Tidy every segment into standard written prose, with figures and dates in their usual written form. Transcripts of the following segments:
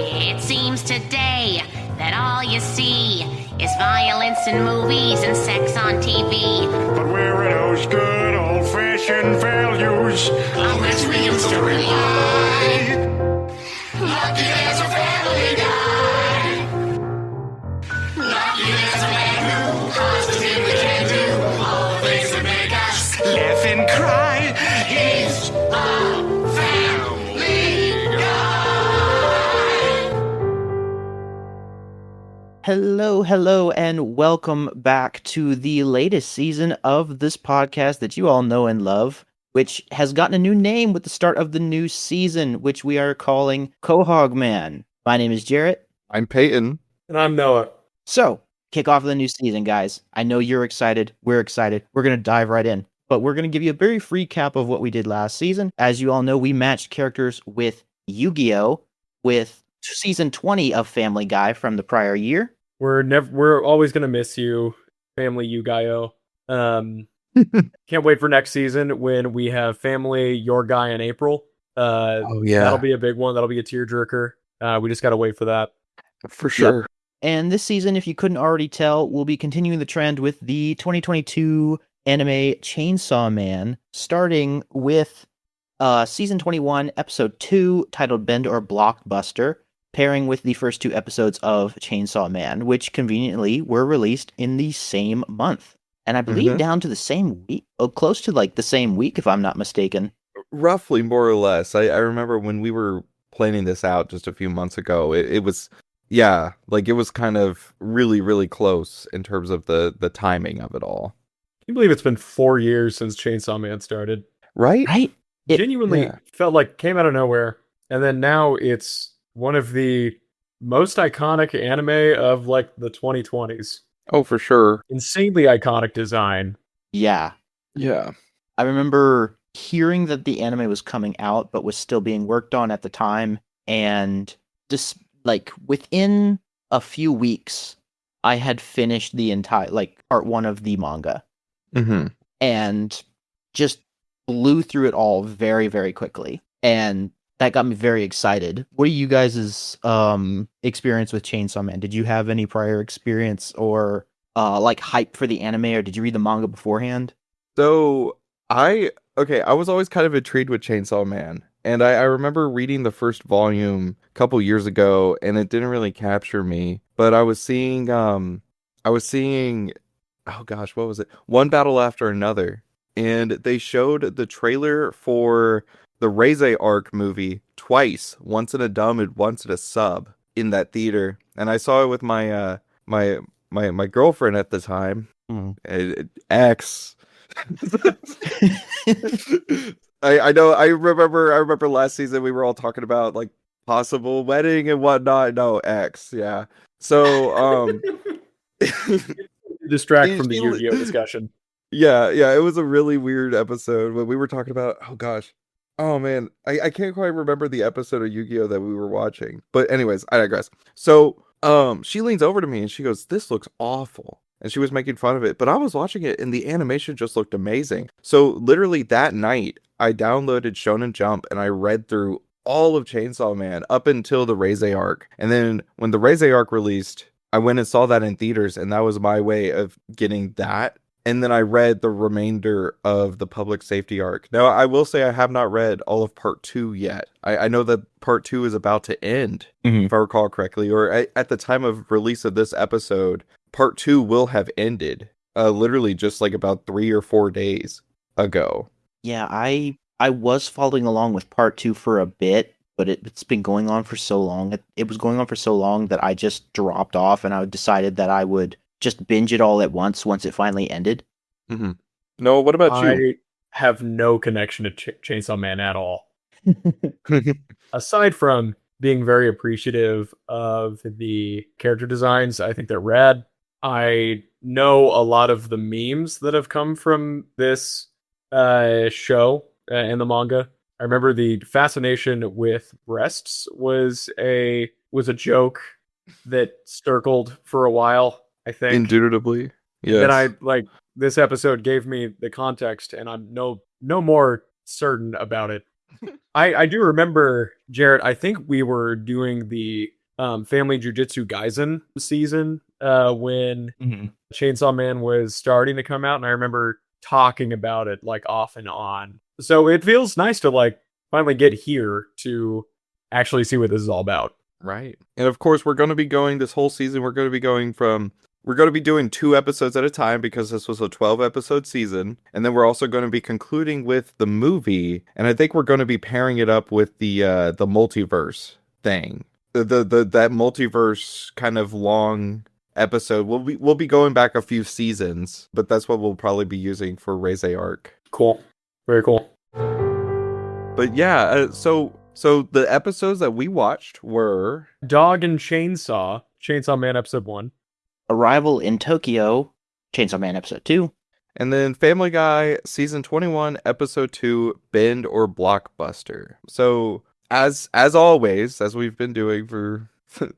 It seems today that all you see is violence in movies and sex on TV. But where are those good old-fashioned values on which we used to rely? Lucky there's a family guy. Lucky there's a man who positively can do all the things that make us laugh and cry. He's a family guy. Hello, and welcome back to the latest season of this podcast that you all know and love, which has gotten a new name with the start of the new season, which we are calling Quahog Man. My name is Jarret. I'm Peyton. And I'm Noah. So, kick off the new season, guys. I know you're excited. We're excited. We're going to dive right in. But we're going to give you a brief recap of what we did last season. As you all know, we matched characters with Yu-Gi-Oh! With season 20 of Family Guy from the prior year. We're always gonna miss you, Family Yu-Gi-Oh. Can't wait for next season when we have Family Your Guy in April. Oh yeah, that'll be a big one. That'll be a tearjerker. We just gotta wait for that. For sure. Yep. And this season, if you couldn't already tell, we'll be continuing the trend with the 2022 anime Chainsaw Man, starting with season 21, episode 2, titled Bend or Blockbuster, pairing with the first 2 episodes of Chainsaw Man, which conveniently were released in the same month. And I believe down to the same week, close to like the same week, if I'm not mistaken. Roughly, more or less. I remember when we were planning this out just a few months ago, it was, yeah, like it was kind of really, really close in terms of the timing of it all. Can you believe it's been 4 years since Chainsaw Man started? Right? Right? Genuinely felt like came out of nowhere. And then now it's one of the most iconic anime of like the 2020s. Oh, for sure. Insanely iconic design. Yeah. Yeah. I remember hearing that the anime was coming out, but was still being worked on at the time. And just like within a few weeks, I had finished the entire, like part 1 of the manga. Mm-hmm. And just blew through it all very, very quickly. And that got me very excited. What are you guys' experience with Chainsaw Man? Did you have any prior experience or like hype for the anime, or did you read the manga beforehand? So I was always kind of intrigued with Chainsaw Man. And I remember reading the first volume a couple years ago, and it didn't really capture me. But I was seeing, oh gosh, what was it? One Battle After Another. And they showed the trailer for the Reze arc movie twice, once in a dub and once in a sub in that theater. And I saw it with my my girlfriend at the time, ex. I know. I remember last season we were all talking about like possible wedding and whatnot. No, ex, yeah. So Distract from the Yu-Gi-Oh discussion. Yeah, it was a really weird episode when we were talking about, oh gosh. Oh man, I can't quite remember the episode of Yu-Gi-Oh that we were watching. But anyways, I digress. So, she leans over to me and she goes, "This looks awful." And she was making fun of it, but I was watching it and the animation just looked amazing. So literally that night, I downloaded Shonen Jump and I read through all of Chainsaw Man up until the Reze arc. And then when the Reze arc released, I went and saw that in theaters, and that was my way of getting that. And then I read the remainder of the public safety arc. Now, I will say I have not read all of part 2 yet. I know that part 2 is about to end, if I recall correctly. Or at the time of release of this episode, part 2 will have ended. Literally just like about 3 or 4 days ago. Yeah, I was following along with part 2 for a bit, but it's been going on for so long. It was going on for so long that I just dropped off, and I decided that I would just binge it all at once it finally ended. Mm-hmm. No, what about you? I have no connection to Chainsaw Man at all. Aside from being very appreciative of the character designs, I think they're rad. I know a lot of the memes that have come from this show and the manga. I remember the fascination with breasts was a joke that circled for a while, I think. Indubitably. Yes. Then I this episode gave me the context, and I'm no more certain about it I do remember, Jarret, I think we were doing the Family Jujutsu Kaisen season when Chainsaw Man was starting to come out, and I remember talking about it like off and on. So it feels nice to like finally get here to actually see what this is all about. Right. And of course, we're going to be going this whole season. We're going to be doing 2 episodes at a time because this was a 12 episode season. And then we're also going to be concluding with the movie. And I think we're going to be pairing it up with the multiverse thing. That multiverse kind of long episode. We'll be going back a few seasons, but that's what we'll probably be using for Reize arc. Cool. Very cool. But yeah, so the episodes that we watched were Dog and Chainsaw Man episode 1. Arrival in Tokyo, Chainsaw Man episode 2. And then Family Guy season 21 episode 2, Bend or Blockbuster. So as always, as we've been doing for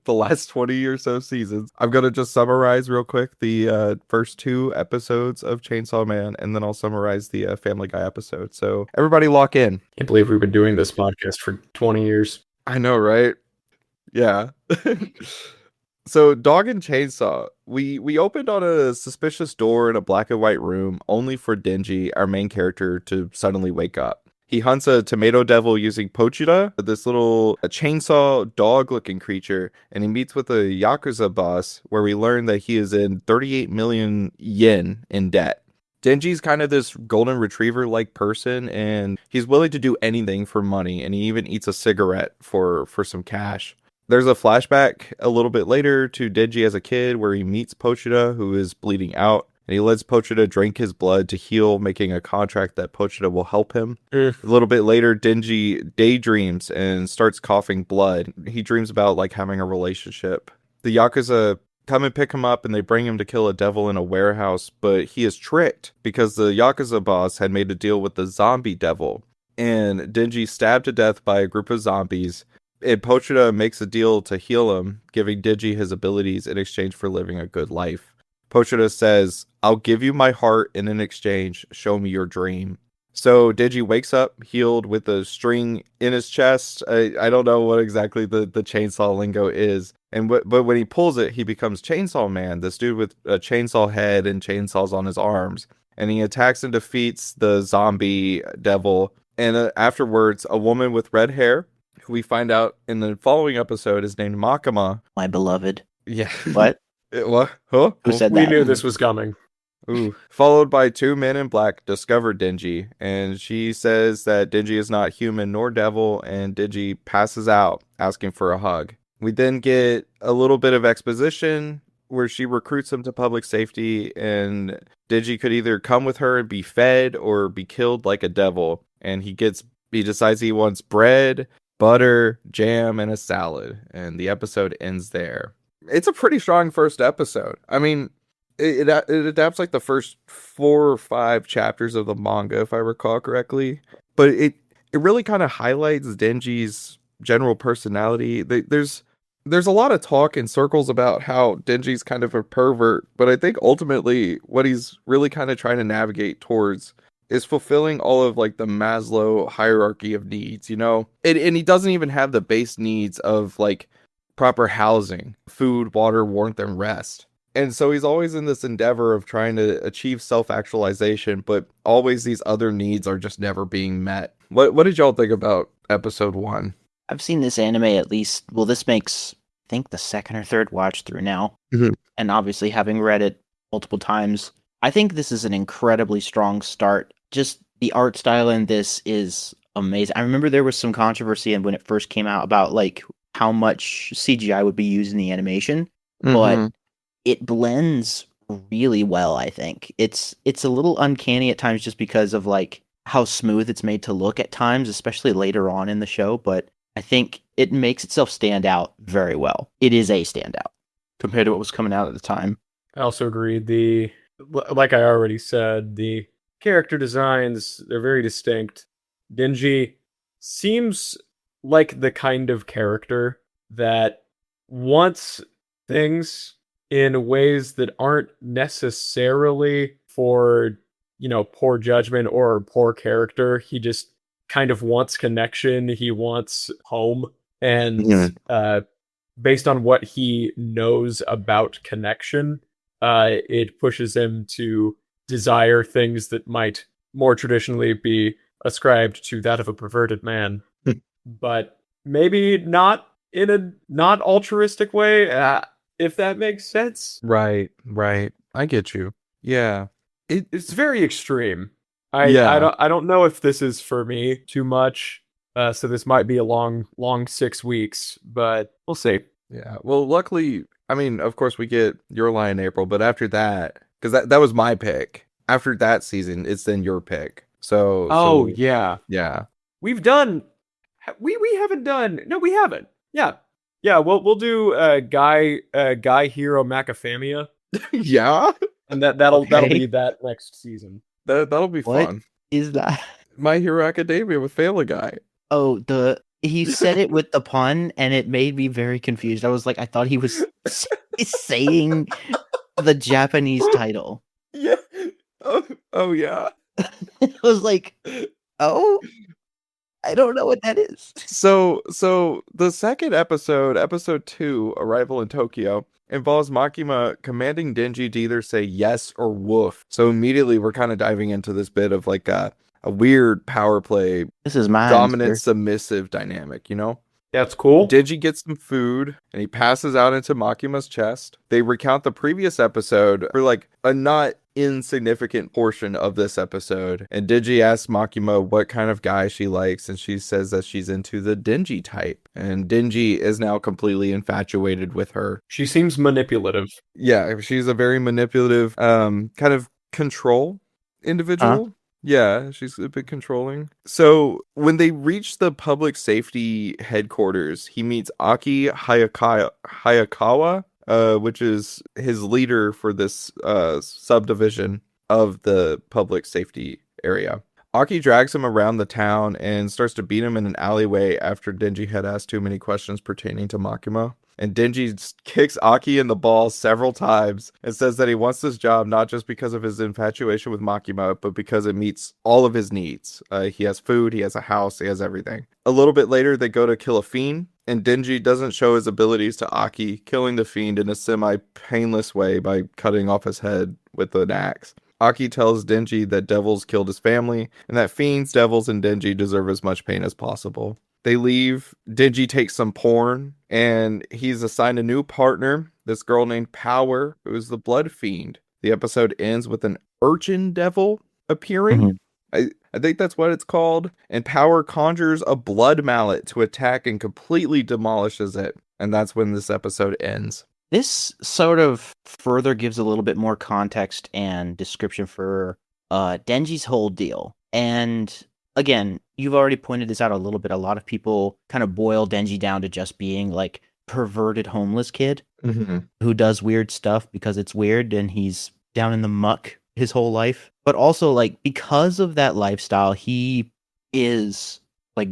the last 20 or so seasons, I'm going to just summarize real quick the first 2 episodes of Chainsaw Man, and then I'll summarize the Family Guy episode. So everybody lock in. Can't believe we've been doing this podcast for 20 years. I know, right? Yeah. So Dog and Chainsaw, we opened on a suspicious door in a black and white room, only for Denji, our main character, to suddenly wake up. He hunts a tomato devil using Pochita, this little chainsaw dog-looking creature, and he meets with a Yakuza boss, where we learn that he is in 38 million yen in debt. Denji's kind of this golden retriever-like person, and he's willing to do anything for money, and he even eats a cigarette for some cash. There's a flashback a little bit later to Denji as a kid, where he meets Pochita, who is bleeding out. And he lets Pochita drink his blood to heal, making a contract that Pochita will help him. A little bit later, Denji daydreams and starts coughing blood. He dreams about like having a relationship. The Yakuza come and pick him up, and they bring him to kill a devil in a warehouse, but he is tricked because the Yakuza boss had made a deal with the zombie devil. And Denji stabbed to death by a group of zombies. And Pochita makes a deal to heal him, giving Denji his abilities in exchange for living a good life. Pochita says, "I'll give you my heart, and in exchange, show me your dream." So Denji wakes up healed with a string in his chest. I don't know what exactly the chainsaw lingo is. But when he pulls it, he becomes Chainsaw Man, this dude with a chainsaw head and chainsaws on his arms. And he attacks and defeats the zombie devil. And afterwards, a woman with red hair, who we find out in the following episode is named Makima. My beloved. Yeah. What? What? Huh? Who said We that? knew this was coming. Ooh. Followed by 2 men in black discover Denji, and she says that Denji is not human nor devil, and Denji passes out, asking for a hug. We then get a little bit of exposition where she recruits him to public safety, and Denji could either come with her and be fed or be killed like a devil. And he decides he wants bread, butter, jam, and a salad. And the episode ends there. It's a pretty strong first episode. I mean, it adapts like the first 4 or 5 chapters of the manga, if I recall correctly. But it really kind of highlights Denji's general personality. There's a lot of talk in circles about how Denji's kind of a pervert, but I think ultimately what he's really kind of trying to navigate towards is fulfilling all of like the Maslow hierarchy of needs, you know? And he doesn't even have the base needs of like proper housing, food, water, warmth, and rest. And so he's always in this endeavor of trying to achieve self-actualization, but always these other needs are just never being met. What did y'all think about episode 1? I've seen this anime at least, well, this makes, I think, the second or third watch through now. Mhm. And obviously, having read it multiple times, I think this is an incredibly strong start. Just the art style in this is amazing. I remember there was some controversy when it first came out about like how much CGI would be used in the animation, but it blends really well, I think. It's a little uncanny at times just because of like how smooth it's made to look at times, especially later on in the show, but I think it makes itself stand out very well. It is a standout compared to what was coming out at the time. I also agree. Like I already said, the character designs, they're very distinct. Denji seems like the kind of character that wants things in ways that aren't necessarily for, poor judgment or poor character. He just kind of wants connection. He wants home. And Yeah. Based on what he knows about connection, it pushes him to desire things that might more traditionally be ascribed to that of a perverted man. But maybe not in a not altruistic way, if that makes sense. Right. I get you. Yeah. It's very extreme. Yeah. I don't know if this is for me too much. So this might be a long 6 weeks, but we'll see. Yeah. Well, luckily, I mean, of course, we get Your Lie in April, but after that, because that was my pick. After that season, it's then your pick. So Yeah. yeah. We've done. We haven't done. No, we haven't. Yeah. We'll do guy hero Macafamia, Yeah. and that'll Okay. be that next season. That'll be What fun. is that? My Hero Academia with Family Guy. Oh, he said it with the pun, and it made me very confused. I was like, I thought he was saying the Japanese title. Yeah. Oh yeah. I was like, oh, I don't know what that is. So the second episode 2, Arrival in Tokyo, involves Makima commanding Denji to either say yes or woof. So immediately we're kind of diving into this bit of like a weird power play, This is mine. dominant Sir. submissive dynamic, you know? That's cool. Denji gets some food and he passes out into Makima's chest. They recount the previous episode for like a not insignificant portion of this episode. And Denji asks Makima what kind of guy she likes, and she says that she's into the Denji type. And Denji is now completely infatuated with her. She seems manipulative. Yeah, she's a very manipulative, kind of control individual. Yeah, she's a bit controlling. So when they reach the public safety headquarters, he meets Aki Hayakawa, which is his leader for this subdivision of the public safety area. Aki drags him around the town and starts to beat him in an alleyway after Denji had asked too many questions pertaining to Makima. And Denji kicks Aki in the balls several times and says that he wants this job not just because of his infatuation with Makima, but because it meets all of his needs. He has food, he has a house, he has everything. A little bit later, they go to kill a fiend, and Denji doesn't show his abilities to Aki, killing the fiend in a semi-painless way by cutting off his head with an axe. Aki tells Denji that devils killed his family, and that fiends, devils, and Denji deserve as much pain as possible. They leave. Denji takes some porn, and he's assigned a new partner, this girl named Power, who is the blood fiend. The episode ends with an urchin devil appearing. I think that's what it's called. And Power conjures a blood mallet to attack and completely demolishes it. And that's when this episode ends. This sort of further gives a little bit more context and description for Denji's whole deal. And again, you've already pointed this out a little bit. A lot of people kind of boil Denji down to just being like perverted homeless kid who does weird stuff because it's weird and he's down in the muck his whole life. But also, like, because of that lifestyle, he is like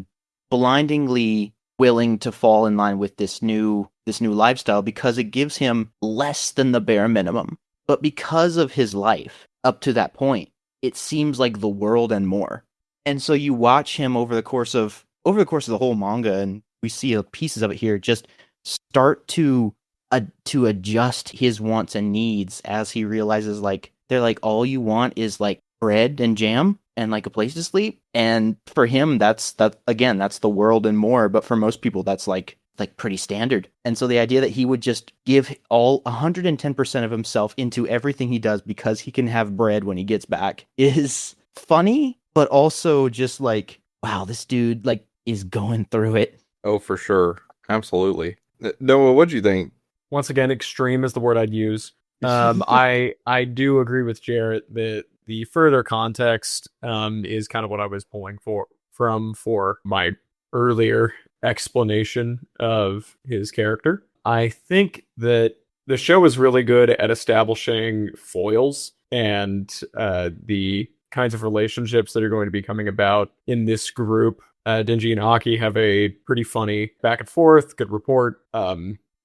blindingly willing to fall in line with this new lifestyle because it gives him less than the bare minimum. But because of his life up to that point, it seems like the world and more. And so you watch him over the course of the whole manga, and we see pieces of it here, just start to adjust his wants and needs as he realizes, like, they're like, all you want is like bread and jam and like a place to sleep. And for him, that's the world and more. But for most people, that's like pretty standard. And so the idea that he would just give all 110% of himself into everything he does because he can have bread when he gets back is funny, but also just like, wow, this dude like is going through it. Oh, for sure. Absolutely. Noah, what'd you think? Once again, extreme is the word I'd use. I do agree with Jarret that the further context is kind of what I was pulling for my earlier explanation of his character. I think that the show is really good at establishing foils and the kinds of relationships that are going to be coming about in this group. Denji and Aki have a pretty funny back and forth, good rapport.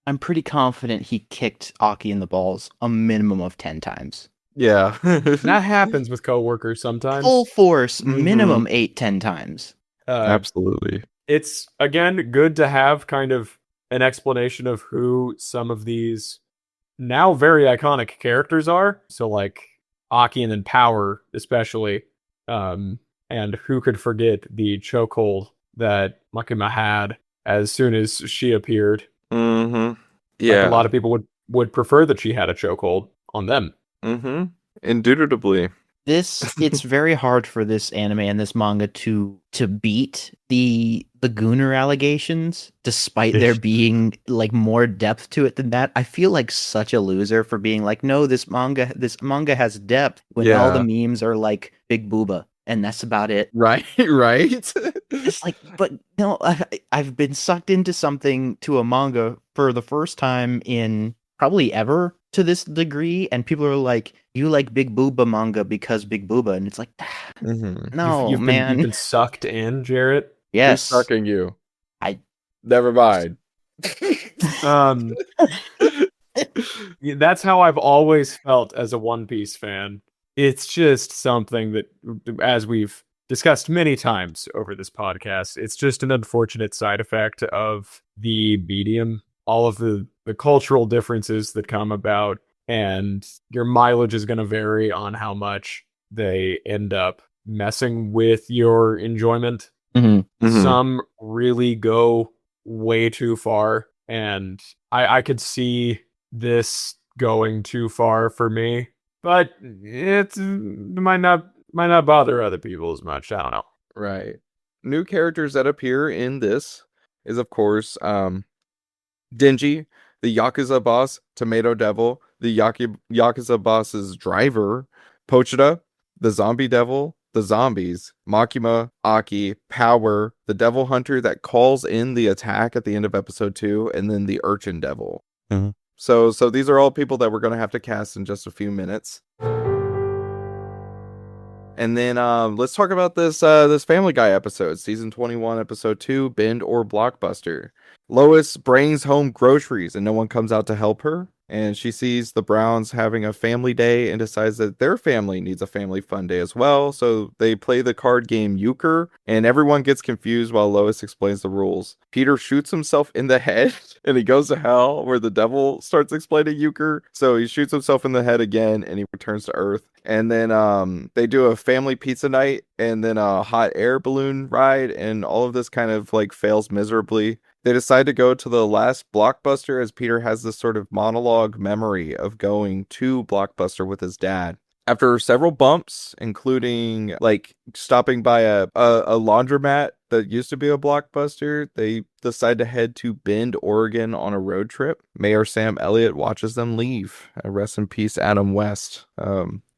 I'm pretty confident he kicked Aki in the balls a minimum of 10 times. Yeah. That happens with coworkers sometimes. Full force, minimum 8-10 times. Absolutely. It's, again, good to have kind of an explanation of who some of these now very iconic characters are. So, like, Aki and then Power, especially. And who could forget the chokehold that Makima had as soon as she appeared. Mm-hmm. Yeah. Like, a lot of people would prefer that she had a chokehold on them. Mm-hmm. Indubitably. It's very hard for this anime and this manga to beat the Gooner allegations, despite there being like more depth to it than that. I feel like such a loser for being like, no, this manga has depth, when all the memes are like Big Booba, and that's about it. Right. It's like, but no, I've been sucked into a manga for the first time in probably ever to this degree, and people are like, you like Big Booba manga because Big Booba, and it's like, no, you've man. You've been sucked in, Jarret. Yes. Who's sucking you? Never mind. That's how I've always felt as a One Piece fan. It's just something that, as we've discussed many times over this podcast, it's just an unfortunate side effect of the medium. All of the cultural differences that come about, and your mileage is going to vary on how much they end up messing with your enjoyment. Mm-hmm. Some really go way too far, and I could see this going too far for me, but it might not bother other people as much. I don't know. Right. New characters that appear in this is, of course, Denji, the Yakuza boss, Tomato Devil, the Yakuza boss's driver, Pochita, the zombie devil, the zombies, Makima, Aki, Power, the devil hunter that calls in the attack at the end of episode 2, and then the urchin devil. Mm-hmm. So these are all people that we're going to have to cast in just a few minutes. And then let's talk about this Family Guy episode, season 21, episode 2, Bend or Blockbuster. Lois brings home groceries and no one comes out to help her. And she sees the Browns having a family day and decides that their family needs a family fun day as well. So they play the card game Euchre, and everyone gets confused while Lois explains the rules. Peter shoots himself in the head and he goes to hell, where the devil starts explaining Euchre. So he shoots himself in the head again and he returns to Earth. And then they do a family pizza night and then a hot air balloon ride, and all of this kind of like fails miserably. They decide to go to the last Blockbuster as Peter has this sort of monologue memory of going to Blockbuster with his dad. After several bumps, including like stopping by a laundromat that used to be a Blockbuster, they decide to head to Bend, Oregon on a road trip. Mayor Sam Elliott watches them leave. Rest in peace, Adam West.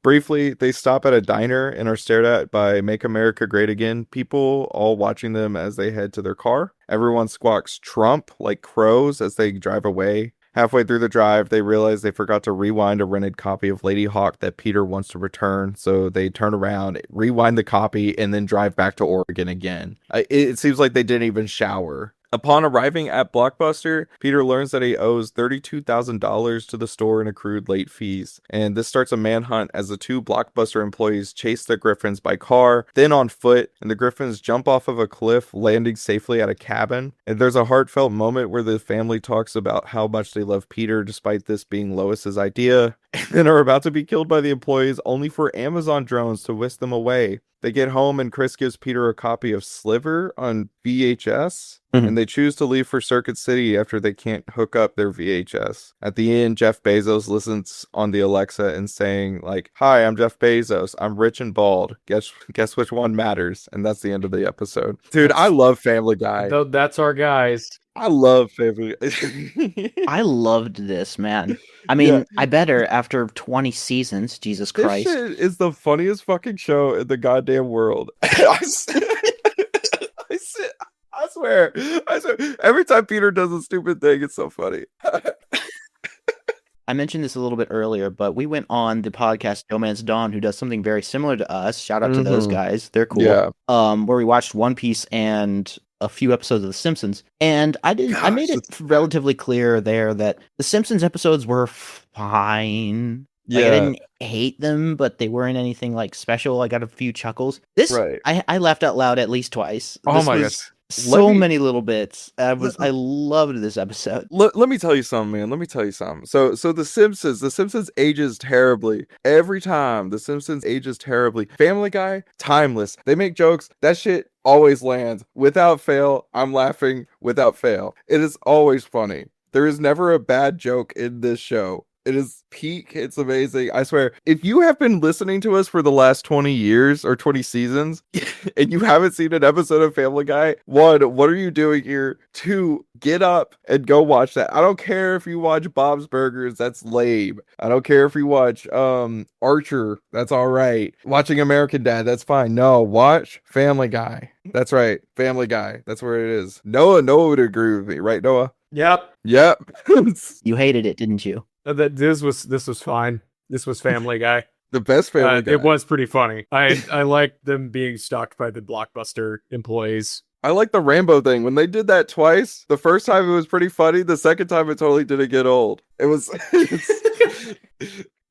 Briefly, they stop at a diner and are stared at by Make America Great Again people, all watching them as they head to their car. Everyone squawks Trump like crows as they drive away. Halfway through the drive, they realize they forgot to rewind a rented copy of Lady Hawk that Peter wants to return, so they turn around, rewind the copy, and then drive back to Oregon again. It seems like they didn't even shower. Upon arriving at Blockbuster, Peter learns that he owes $32,000 to the store in accrued late fees, and this starts a manhunt as the two Blockbuster employees chase the Griffins by car, then on foot, and the Griffins jump off of a cliff, landing safely at a cabin. And there's a heartfelt moment where the family talks about how much they love Peter despite this being Lois's idea, and then are about to be killed by the employees only for Amazon drones to whisk them away. They get home and Chris gives Peter a copy of Sliver on VHS, and they choose to leave for Circuit City after they can't hook up their VHS. At the end, Jeff Bezos listens on the Alexa and saying like, "Hi, I'm Jeff Bezos. I'm rich and bald. Guess which one matters?" And that's the end of the episode. Dude, I love Family Guy. That's our guys. I love Family Guy. I loved this, man. I mean, I better after 20 seasons, Jesus Christ. This shit is the funniest fucking show in the goddamn world. I swear. Every time Peter does a stupid thing, it's so funny. I mentioned this a little bit earlier, but we went on the podcast DohMance Dawn, who does something very similar to us. Shout out to those guys. They're cool. Yeah. Where we watched One Piece and a few episodes of The Simpsons. And I made it relatively clear there that The Simpsons episodes were fine. Like, Yeah. I didn't hate them, but they weren't anything like special. I got a few chuckles. This, Right. I laughed out loud at least twice. Oh This my was gosh. so Let me- many little bits. I loved this episode. Let me tell you something, man. Let me tell you something. So The Simpsons ages terribly. Every time The Simpsons ages terribly. Family Guy, timeless. They make jokes. That shit always lands. Without fail, I'm laughing without fail. It is always funny. There is never a bad joke in this show. It is peak. It's amazing. I swear. If you have been listening to us for the last 20 years or 20 seasons and you haven't seen an episode of Family Guy, one, what are you doing here? Two, get up and go watch that. I don't care if you watch Bob's Burgers. That's lame. I don't care if you watch Archer. That's all right. Watching American Dad. That's fine. No, watch Family Guy. That's right. Family Guy. That's where it is. Noah would agree with me. Right, Noah? Yep. Yep. You hated it, didn't you? This was fine. This was Family Guy. The best Family Guy. It was pretty funny. I liked them being stalked by the Blockbuster employees. I like the Rambo thing. When they did that twice, the first time it was pretty funny. The second time it totally didn't get old. It was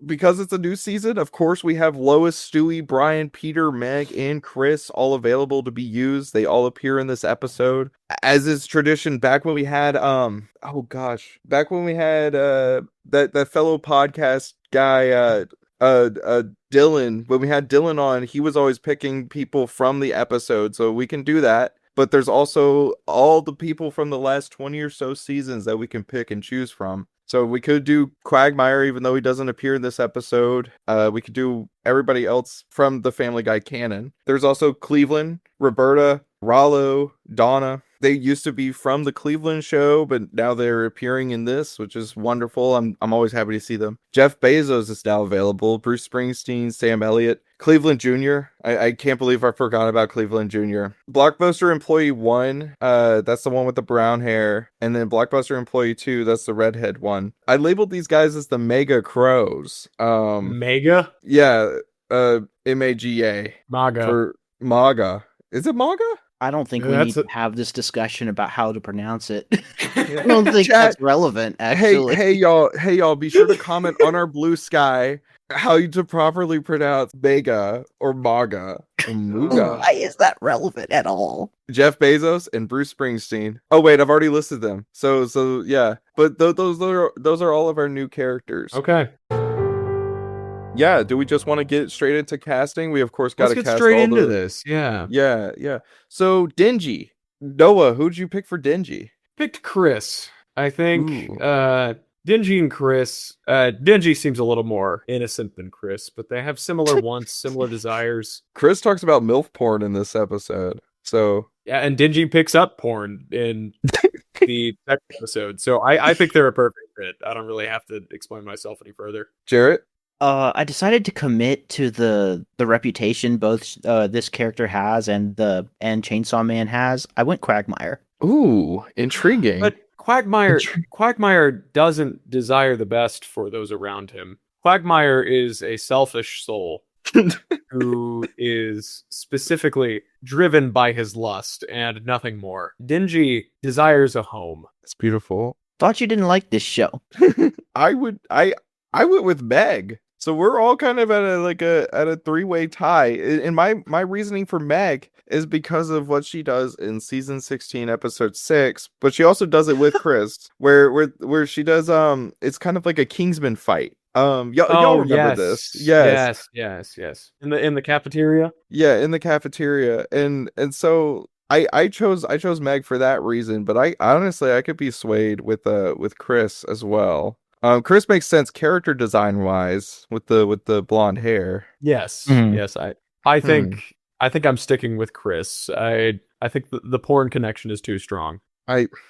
because it's a new season. Of course, we have Lois, Stewie, Brian, Peter, Meg, and Chris all available to be used. They all appear in this episode, as is tradition. Back when we had back when we had that fellow podcast guy Dylan, when we had Dylan on, he was always picking people from the episode, so we can do that. But there's also all the people from the last 20 or so seasons that we can pick and choose from. So we could do Quagmire, even though he doesn't appear in this episode. We could do everybody else from the Family Guy canon. There's also Cleveland, Roberta, Rollo, Donna. They used to be from the Cleveland show, but now they're appearing in this, which is wonderful. I'm always happy to see them. Jeff Bezos is now available. Bruce Springsteen, Sam Elliott, Cleveland Jr. I can't believe I forgot about Cleveland Jr. Blockbuster Employee 1, that's the one with the brown hair. And then Blockbuster Employee 2, that's the redhead one. I labeled these guys as the Mega Crows. Mega? Yeah, MAGA. MAGA. For MAGA. Is it MAGA? I don't think Yeah, we need that's to have this discussion about how to pronounce it. I don't think Chat- that's relevant, actually. Hey y'all, be sure to comment on our Blue Sky how to properly pronounce Mega or MAGA or Muga. Why is that relevant at all? Jeff Bezos and Bruce Springsteen. Oh wait, I've already listed them. So yeah, but those are all of our new characters. Okay. Yeah, do we just want to get straight into casting? We of course got to Let's get cast straight all into the... this. Yeah. Yeah. So Dingy, Noah, who'd you pick for Dingy? Picked Chris. I think Ooh. Dingy and Chris. Dingy seems a little more innocent than Chris, but they have similar wants, similar desires. Chris talks about MILF porn in this episode. So Yeah, and Dingy picks up porn in the second episode. So I think they're a perfect fit. I don't really have to explain myself any further. Jarret? I decided to commit to the reputation both this character has and Chainsaw Man has. I went Quagmire. Ooh, intriguing. But Quagmire doesn't desire the best for those around him. Quagmire is a selfish soul who is specifically driven by his lust and nothing more. Dingy desires a home. It's beautiful. Thought you didn't like this show. I went with Meg. So we're all kind of at a three-way tie. And my reasoning for Meg is because of what she does in season 16, episode 6, but she also does it with Chris, where she does it's kind of like a Kingsman fight. Y'all remember this? Yes. In the cafeteria? Yeah, in the cafeteria. And so I chose Meg for that reason, but I honestly I could be swayed with Chris as well. Chris makes sense character design wise with the blonde hair. Yes. Mhm. Yes, I think I'm sticking with Chris. I think the porn connection is too strong.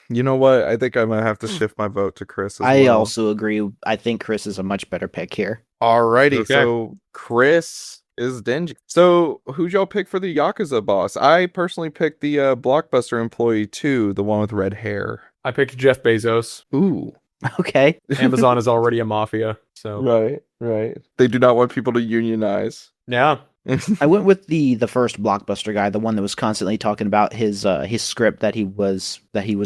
You know what? I think I'm gonna have to shift my vote to Chris as I well. also agree. I think Chris is a much better pick here. Alrighty, Okay. so Chris is Dingy. So who'd y'all pick for the Yakuza boss? I personally picked the Blockbuster Employee 2, the one with red hair. I picked Jeff Bezos. Ooh. Okay. Amazon is already a mafia, so Right. They do not want people to unionize. yeah. I went with the first Blockbuster guy, the one that was constantly talking about his script that he was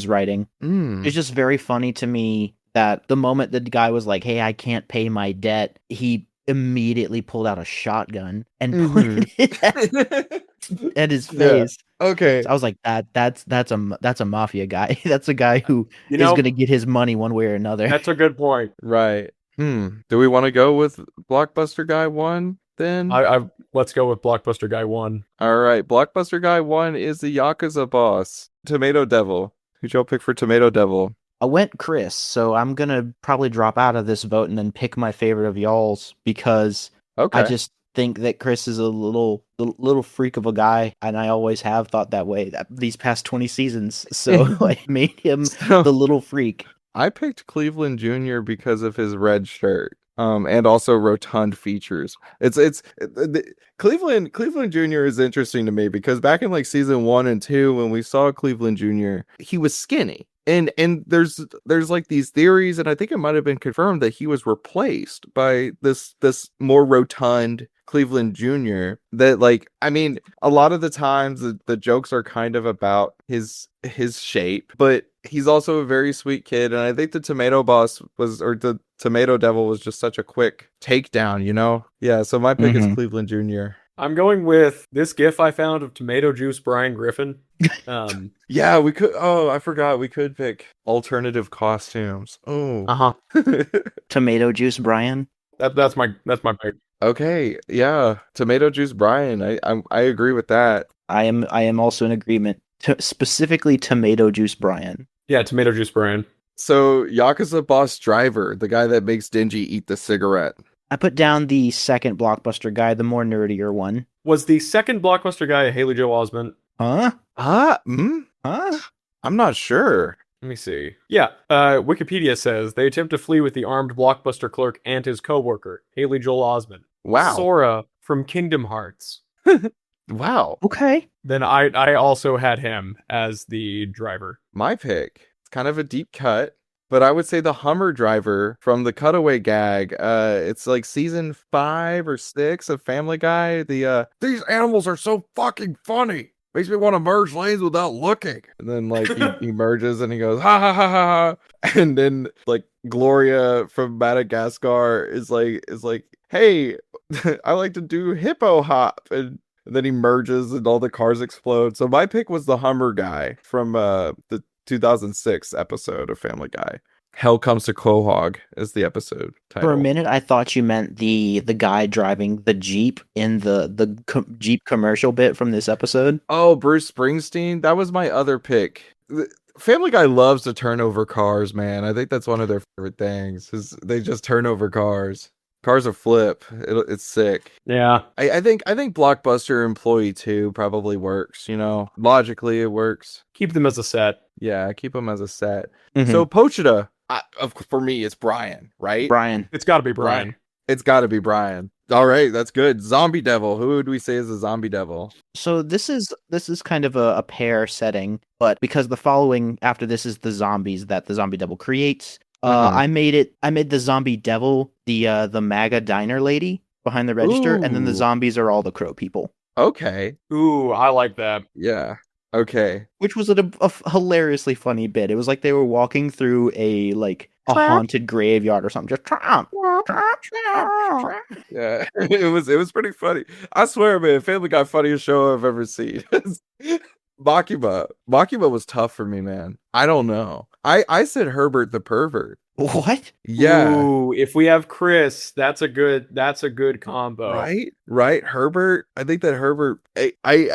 writing. Mm. It's just very funny to me that the moment the guy was like, "Hey, I can't pay my debt," he immediately pulled out a shotgun and Mhm. pointed it at his Yeah. face. Okay. So I was like, that's a mafia guy. That's a guy who You is know, gonna get his money one way or another. that's a good point. Right. Do we want to go with Blockbuster Guy 1 then? Let's go with Blockbuster Guy 1. All right. Blockbuster Guy 1 is the Yakuza boss, Tomato Devil. Who'd y'all pick for Tomato Devil? I went Chris, so I'm gonna probably drop out of this vote and then pick my favorite of y'all's because Okay. I just think that Chris is a little freak of a guy, and I always have thought that way these past 20 seasons. So I made him So- the little freak. I picked Cleveland Jr. because of his red shirt. And also rotund features. Cleveland Jr. is interesting to me because back in like season 1 and 2, when we saw Cleveland Jr., he was skinny. And there's like these theories, and I think it might have been confirmed that he was replaced by this more rotund Cleveland Jr. That, like, I mean, a lot of the times the jokes are kind of about his shape, but he's also a very sweet kid, and I think the Tomato Devil was just such a quick takedown, you know? Yeah, so my pick is Cleveland Jr. I'm going with this GIF I found of Tomato Juice Brian Griffin. Yeah, we could. Oh, I forgot. We could pick alternative costumes. Oh, Tomato Juice Brian. That's my pick. Okay, yeah, Tomato Juice Brian. I agree with that. I am also in agreement. Specifically, Tomato Juice Brian. Yeah, Tomato Juice Brian. So Yakuza boss driver, the guy that makes Denji eat the cigarette. I put down the second Blockbuster guy, the more nerdier one. Was the second Blockbuster guy Haley Joel Osment? Huh? Huh? I'm not sure. Let me see. Yeah, Wikipedia says they attempt to flee with the armed Blockbuster clerk and his co-worker, Haley Joel Osment. Wow. Sora from Kingdom Hearts. Wow. Okay. Then I also had him as the driver. My pick. It's kind of a deep cut, but I would say the Hummer driver from the Cutaway gag. It's like season 5 or 6 of Family Guy. These animals are so fucking funny. Makes me want to merge lanes without looking. And then like he merges and he goes ha ha ha ha ha. And then like Gloria from Madagascar is like, hey, I like to do hippo hop. And then he merges and all the cars explode. So my pick was the Hummer guy from the 2006 episode of Family Guy. Hell Comes to Quahog is the episode title. For a minute, I thought you meant the guy driving the Jeep in the Jeep commercial bit from this episode. Oh, Bruce Springsteen. That was my other pick. Family Guy loves to turn over cars, man. I think that's one of their favorite things. Is they just turn over cars. Cars are flip. It's sick. Yeah. I think Blockbuster Employee 2 probably works, you know. Logically it works. Keep them as a set. Yeah, keep them as a set. Mhm. So Pochita, for me it's Brian, right? Brian. It's got to be Brian. It's got to be Brian. All right, that's good. Zombie Devil. Who would we say is a Zombie Devil? So this is kind of a pair setting, but because the following after this is the zombies that the Zombie Devil creates. I made the Zombie Devil the MAGA diner lady behind the register, and then the Ooh. zombies are all the crow people. Okay. Ooh, I like that. Yeah. Okay. Which was a hilariously funny bit. It was like they were walking through a haunted graveyard or something. Just Trump. Yeah. It was pretty funny. I swear, man, Family Guy funniest show I've ever seen. Makima was tough for me, man. I don't know. I said Herbert the pervert. What? Yeah. Ooh, if we have Chris, that's a good combo. Right. Herbert. I think that Herbert. I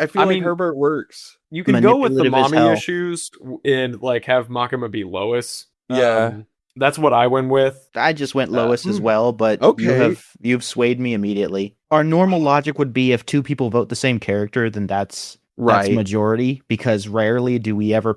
feel like Herbert works. You can go with the Manipulative as mommy hell. issues and like have Makima be Lois. Yeah. That's what I went with. I just went Lois as well, but okay. you've swayed me immediately. Our normal logic would be if two people vote the same character, then that's majority, because rarely do we ever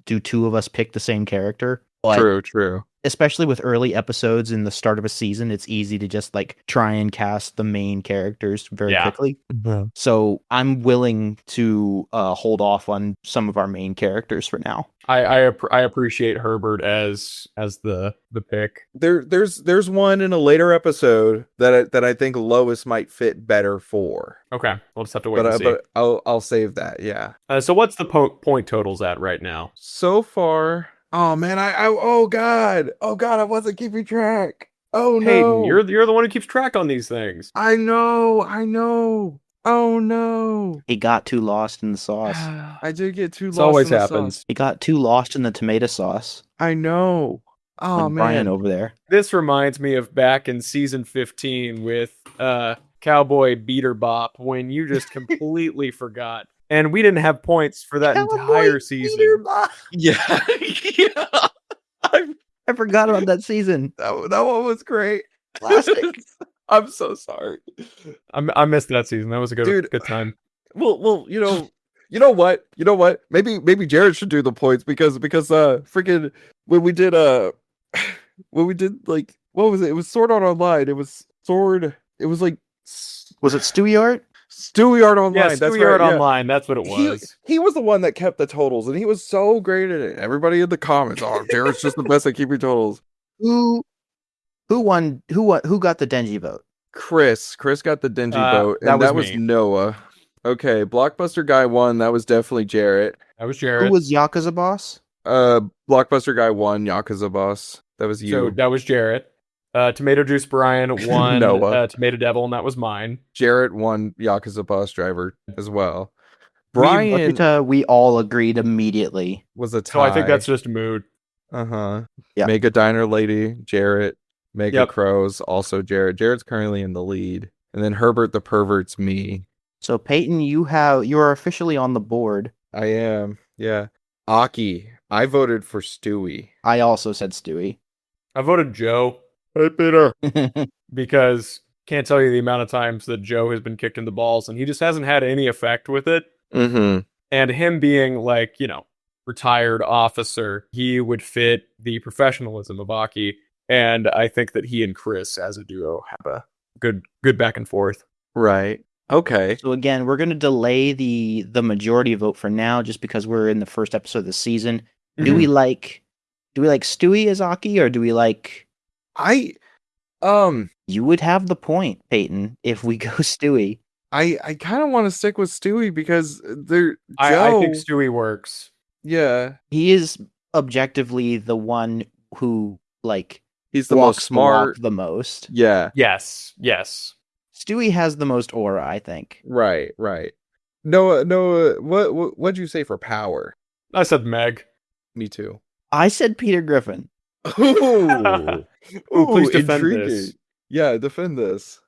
do two of us pick the same character. But True. especially with early episodes in the start of a season, it's easy to just try and cast the main characters very quickly. Mm-hmm. So I'm willing to hold off on some of our main characters for now. I appreciate Herbert as the pick. There's one in a later episode that I think Lois might fit better for. Okay, we'll just have to wait and see. But I'll save that. Yeah. So what's the point totals at right now? So far, oh man, oh god, I wasn't keeping track. Oh Peyton, no. you're the one who keeps track on these things. I know. Oh no. He got too lost in the sauce. I did get too This lost always in the happens. sauce. He got too lost in the tomato sauce. I know. Oh Like Brian man. over there. This reminds me of back in season 15 with Cowboy Beater Bop when you just completely forgot. And we didn't have points for that entire season. Yeah. Yeah. I forgot about that season. That one was great. Classic. I'm so sorry. I missed that season. That was a Dude. good time. Well, you know what? Maybe Jarret should do the points because freaking when we did like what was it? It was Sword Art Online. It was like Was it Stewie Art? Stewie Art Online. Yeah, That's Stewie Art right. Yeah. Online. That's what it was. He was the one that kept the totals, and he was so great at it. Everybody in the comments, oh, Jarrett's just the best at keeping totals. Who won? Who got the Denji vote? Chris got the dingy vote, and that was me. Noah. Okay, Blockbuster Guy won. That was definitely Jarret. That was Who Jarret. was Yakuza boss? Blockbuster Guy won. Yakuza Boss. That was you. So that was Jarret. Tomato Juice Brian won Noah. Tomato Devil, and that was mine. Jarret won Yakuza Boss Driver as well. Brian We all agreed immediately. was a tie. So I think that's just a mood. Yeah. Mega Diner Lady, Jarret. Mega Yep. Crows, also Jarret. Jarret's currently in the lead. And then Herbert the Pervert's me. So Peyton, you are officially on the board. I am. Yeah. Aki. I voted for Stewie. I also said Stewie. I voted Joe Hey, Peter. because can't tell you the amount of times that Joe has been kicked in the balls, and he just hasn't had any effect with it. Mm-hmm. And him being like, retired officer, he would fit the professionalism of Aki. And I think that he and Chris as a duo have a good back and forth. Right. Okay. So again, we're going to delay the majority vote for now, just because we're in the first episode of the season. Do we like Stewie as Aki, or do we like? You would have the point, Peyton, if we go Stewie. I kind of want to stick with Stewie because I think Stewie works. Yeah. He is objectively the one who He's the walks most smart. the most. Yeah. Yes. Stewie has the most aura, I think. Right. Noah, what'd you say for power? I said Meg. Me too. I said Peter Griffin. Ooh, Please defend intriguing. this. Yeah, defend this.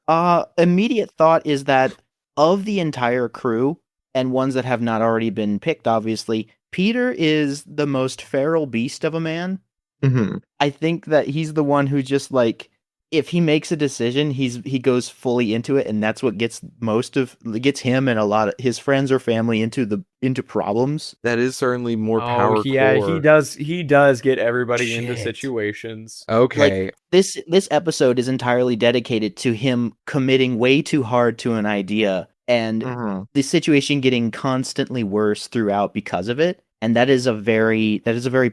Immediate thought is that of the entire crew, and ones that have not already been picked, obviously, Peter is the most feral beast of a man. Mm-hmm. I think that he's the one who just if he makes a decision, he goes fully into it, and that's what gets him and a lot of his friends or family into problems. That is certainly more power. Yeah, core. he does get everybody into Shit. situations. Okay. This episode is entirely dedicated to him committing way too hard to an idea, and the situation getting constantly worse throughout because of it. And that is a very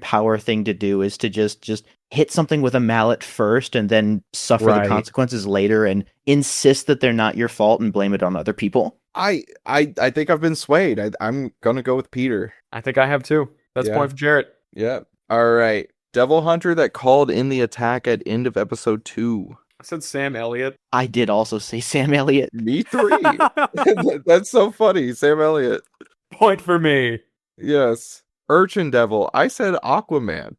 power thing to do, is to just hit something with a mallet first and then suffer the consequences later and insist that they're not your fault and blame it on other people. I think I've been swayed. I'm gonna go with Peter. I think I have too. That's Yeah. point for Jarret. Yeah. All right. Devil Hunter that called in the attack at end of episode 2. I said Sam Elliott. I did also say Sam Elliott. Me 3. That's so funny. Sam Elliott. Point for me. Yes. Urchin Devil. I said Aquaman.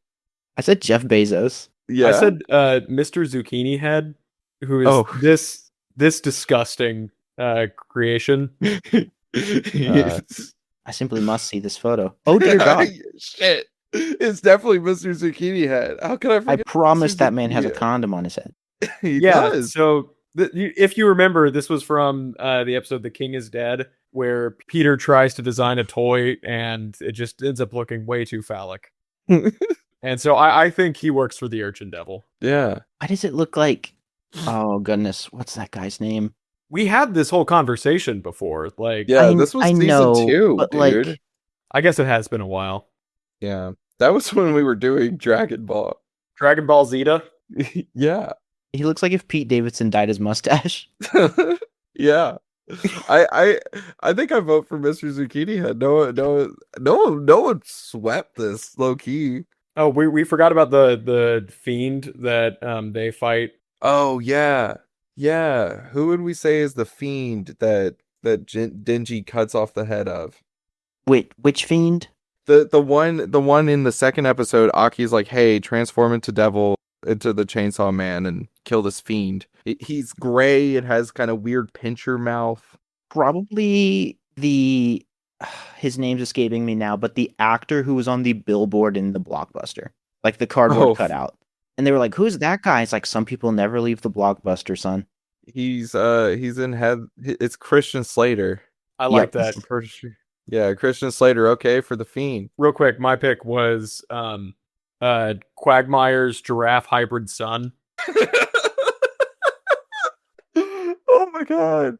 I said Jeff Bezos. Yeah. I said Mr. Zucchini Head, who is this disgusting creation. Yes. I simply must see this photo. Oh dear God! Shit. It's definitely Mr. Zucchini Head. How could I I forget? promise Mr. that man has a Zucchini condom on his head. Head? He Yeah, does. so if you remember, this was from the episode The King is Dead, where Peter tries to design a toy and it just ends up looking way too phallic. And so I think he works for the Urchin Devil. Yeah. Why does it look like? Oh goodness, what's that guy's name? We had this whole conversation before. Yeah, this was season 2, but dude. I guess it has been a while. Yeah. That was when we were doing Dragon Ball. Dragon Ball Zeta? Yeah. He looks like if Pete Davidson dyed his mustache. Yeah. I think I vote for Mr. Zucchini Head. No one swept this low key. Oh, we forgot about the fiend that they fight. Oh yeah, yeah. Who would we say is the fiend that Denji cuts off the head of? Wait, which fiend? The one in the second episode, Aki's like, "Hey, transform into the Chainsaw Man and kill this fiend." He's gray and has kind of weird pincher mouth. Probably his name's escaping me now, but the actor who was on the billboard in the Blockbuster, like the cardboard cutout. And they were like, "Who's that guy?" It's like, some people never leave the Blockbuster, son. He's in head. It's Christian Slater. I like that. I'm pretty sure. Yeah, Christian Slater. Okay, for the fiend. Real quick, my pick was Quagmire's giraffe hybrid son. Oh my god.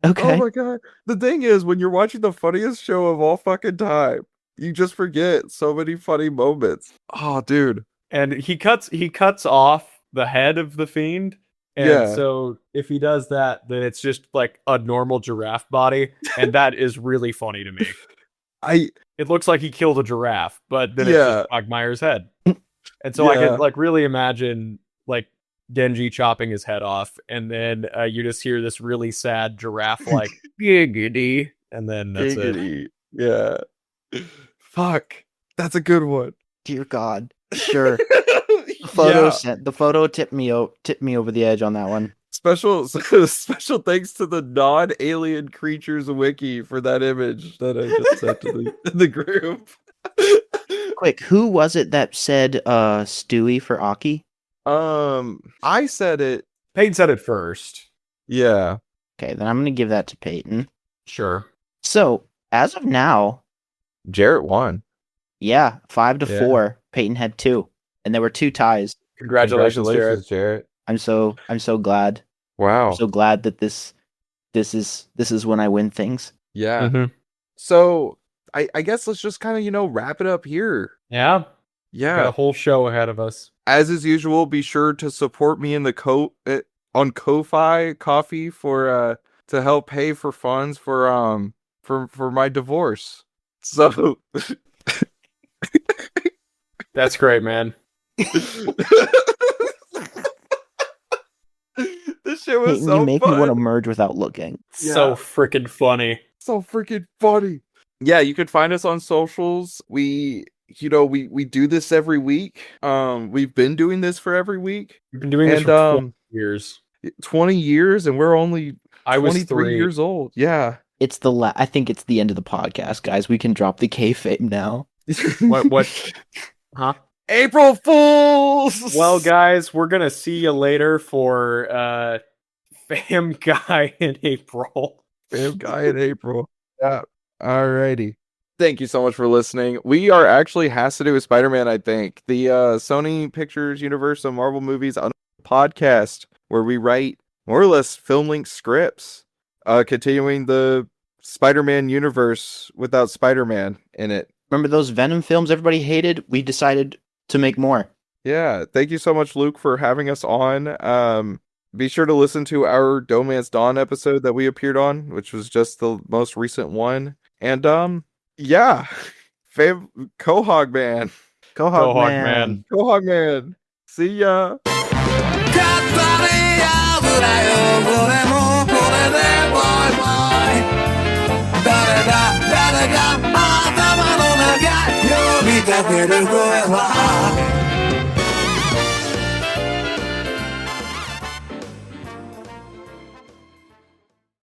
Okay. Oh my god. The thing is, when you're watching the funniest show of all fucking time, you just forget so many funny moments. Oh, dude. And he cuts off the head of the fiend. And so if he does that, then it's just like a normal giraffe body. And that is really funny to me. It looks like he killed a giraffe, but then it's just Quagmire's head. And so I could like really imagine like Denji chopping his head off, and then you just hear this really sad giraffe like giggity, and then that's it. Yeah. Fuck. That's a good one. Dear God. Sure. The photo tipped me over the edge on that one. Special thanks to the non-alien creatures wiki for that image that I just sent to the group. Quick, who was it that said Stewie for Aki? I said it. Peyton said it first. Yeah. Okay, then I'm gonna give that to Peyton. Sure. So as of now, Jarret won. Yeah, 5-4. Peyton had 2, and there were 2 ties. Congratulations, Jarret. I'm so glad. Wow. I'm so glad that this is when I win things. Yeah. Mm-hmm. So I guess let's just kind of wrap it up here. Yeah. Yeah. Got a whole show ahead of us. As is usual, be sure to support me in the on Ko-Fi Coffee for to help pay for funds for my divorce. So that's great, man. This shit was so you make fun. me want to merge without looking. So freaking funny. So freaking funny. Yeah, you can find us on socials. We do this every week. We've been doing this for every week. We've been doing this for 20 years. 20 years, and we're only 23 years old. Yeah. It's I think it's the end of the podcast, guys. We can drop the kayfabe now. What? Huh? April Fools! Well, guys, we're gonna see you later for Fam Guy in April. Fam Guy in April. Yeah. Alrighty. Thank you so much for listening. We are actually has to do with Spider-Man, I think. The Sony Pictures Universe of Marvel Movies podcast, where we write more or less film-length scripts, continuing the Spider-Man universe without Spider-Man in it. Remember those Venom films everybody hated? We decided to make more. Yeah. Thank you so much, Luke, for having us on. Be sure to listen to our DohMance Dawn episode that we appeared on, which was just the most recent one. And yeah, Quahog man. Quahog man. See ya.誰が頭の中呼びかける声は